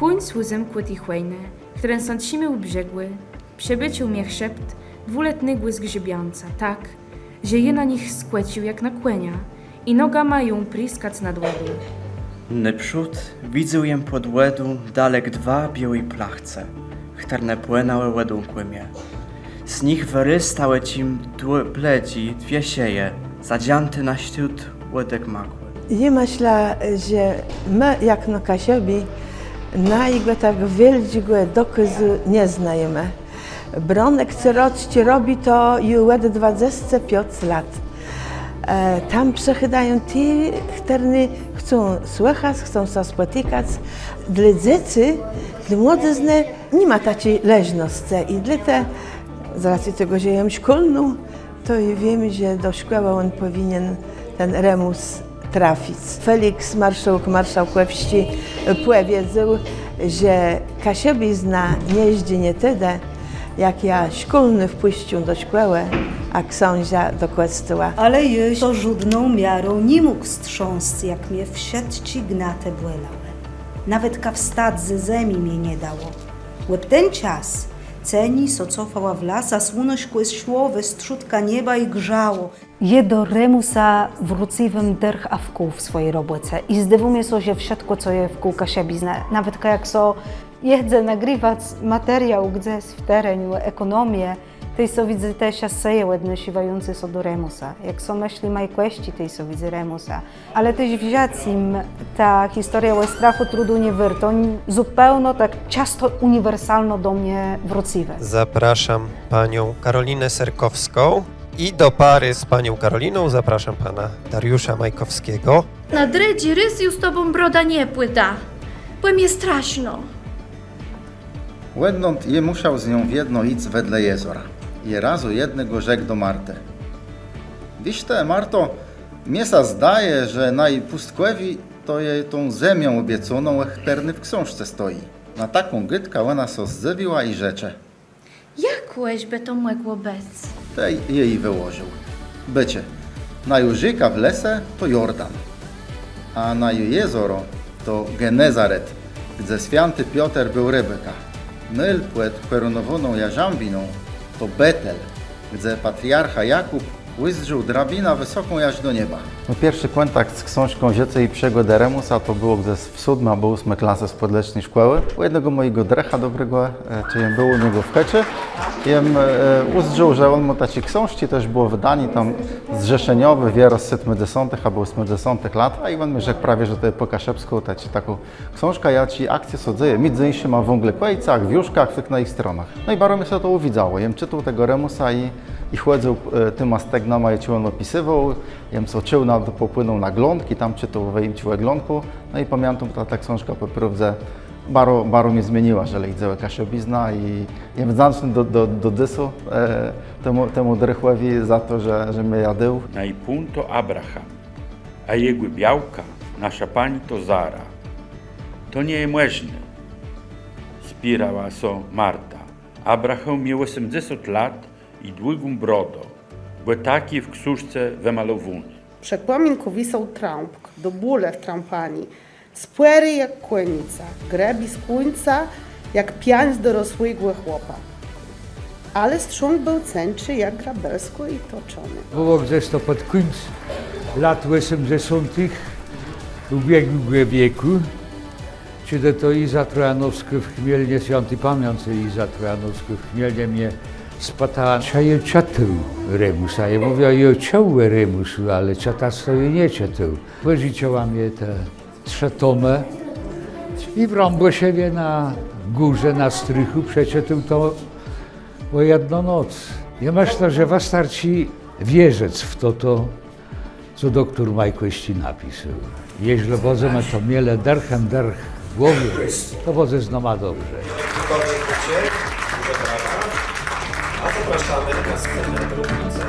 Kuń słuzem kłód i chłejne, które sądsimy ubrzegły, przebycił miech szept, dwuletny błysk grzybiąca, tak, że je na nich skłecił jak na kłenia i noga mają priskac nad ładu. Naprzód widzę jem pod łedu dalek dwa białej plachce, które płynęły łedunku mnie. Z nich wyrystały cim bledzi dwie sieje, zadzianty na ściut łedek makły. Ja myślę, że my, jak na Kasiobi, najgłę tak wieldzigłe dokazy nie znajemy. Bronek corocznie robi to już 25 lat. Tam przechydają ci, którzy chcą słuchać, chcą się spotykać. Dla dzieci, dla młodzizny nie ma takiej leżności i dla te, z racji tego, że jem szkolną, to wiemy, że do szkoły on powinien ten remus trafić. Felix, marszałk we wsi, powiedział, że Kasiobizna nie jeździ nie wtedy, jak ja szkolny wpuścił do szkoły, a książę do kościoła. Ale już to żadną miarą nie mógł strząsć, jak mnie wsiadci gnate błelałe. Nawet ka wstać ze ziemi mnie nie dało. Łeb ten czas ceni so cofała w las, a słoneczko szło we strzutka nieba i grzało. Je do remusa wróciwym derch a wkół w swojej roboce i zdewumie so, że wszystko, co je wkół Kasiobizna, nawet jak so jedzę nagrywać materiał, gdzie jest w tereniu, ekonomię, tej so widzę też seje ładne siwające so do remusa. Jak so myśli majkłeści, tej so widzę remusa. Ale też wziąć im ta historia o strachu trudu nie wyrto, zupełnie tak często uniwersalno do mnie wróciwe. Zapraszam panią Karolinę Serkowską i do pary z panią Karoliną zapraszam pana Dariusza Majkowskiego. Na drydzi rys już z tobą broda nie płyta, bo mnie straszno. Łednąd je musiał z nią w jedno ic wedle jezora. I razu jednego rzekł do Marty. Wiś te, Marto, miesa zdaje, że na jej pustkwewi to jej tą zemią obieconą terny w książce stoi. Na taką gytkę ona so zzewiła i rzecze. Jak łeźbę to mogło bez? Tej jej wyłożył. Bycie, na Jużyka w lese to Jordan, a na jezoro to Genezaret, gdzie święty Piotr był rybeka. Myl płet korunowaną jarzębiną to Betel, gdzie patriarcha Jakub wyzdrzył drabina wysoką aż do nieba. No, pierwszy kontakt z książką Dziece i Psiego Deremusa to było gdzieś w 7 albo 8 klasy z podlecznej szkoły. U jednego mojego drecha dobrego, czy jem był u niego w Heczy, jem uzdrzył, że on ma takie książki, też było wydanie tam zrzeszeniowe, wiele z 70 albo 80 lat, a i on mi rzekł prawie, że to epoka szepską, taką książkę, ja ci akcje sadzę, między innymi ma w Onglekojcach, w Juszkach, w na ich stronach. No i bardzo mi się to uwidzało, jem czytał tego Remusa i chłodził tyma stegnama, jaki on opisywał, jem co czył, popłynął na glądki, tam czytał w glądku, no i pamiętam, ta książka po pierwsze bardzo mnie zmieniła, że idzie Kasiobizna i jem wdzięczny do dysu temu drychłowi za to, że mnie jadył. Najpun to Abraham, a jego białka, nasza pani to Zara. To nie jest możne, spierała so Marta. Abraham miał 80 lat i długą brodę, bo taki w książce wymalowany. Przed płominku wisał trąb, do bóle w trampani, spłery jak kłenica, grebi z kłuńca jak piań z dorosłego chłopa. Ale strząg był cęczy jak grabelsko i toczony. Było gdzieś to pod koniec lat 80. ubiegłego wieku, kiedy to Iza Trojanowska w Chmielnie, święty pamiący Iza Trojanowska w Chmielnie mnie spatała, czaje czatu remusa. Ja mówię, ja ciąłe remusu, ale czata stoi nie czatu. Wyżyciała mnie te trzetomę i wrąbło siebie na górze, na strychu, przeczytał to o jedną noc. Ja myślę, że wystarczy wierzyć w to, co doktor Majkłeści napisał. Jeśli wodzemy to miele derchem derch w głowie, to wodze zno ma dobrze. A zapraszamy na scenę drobnicę.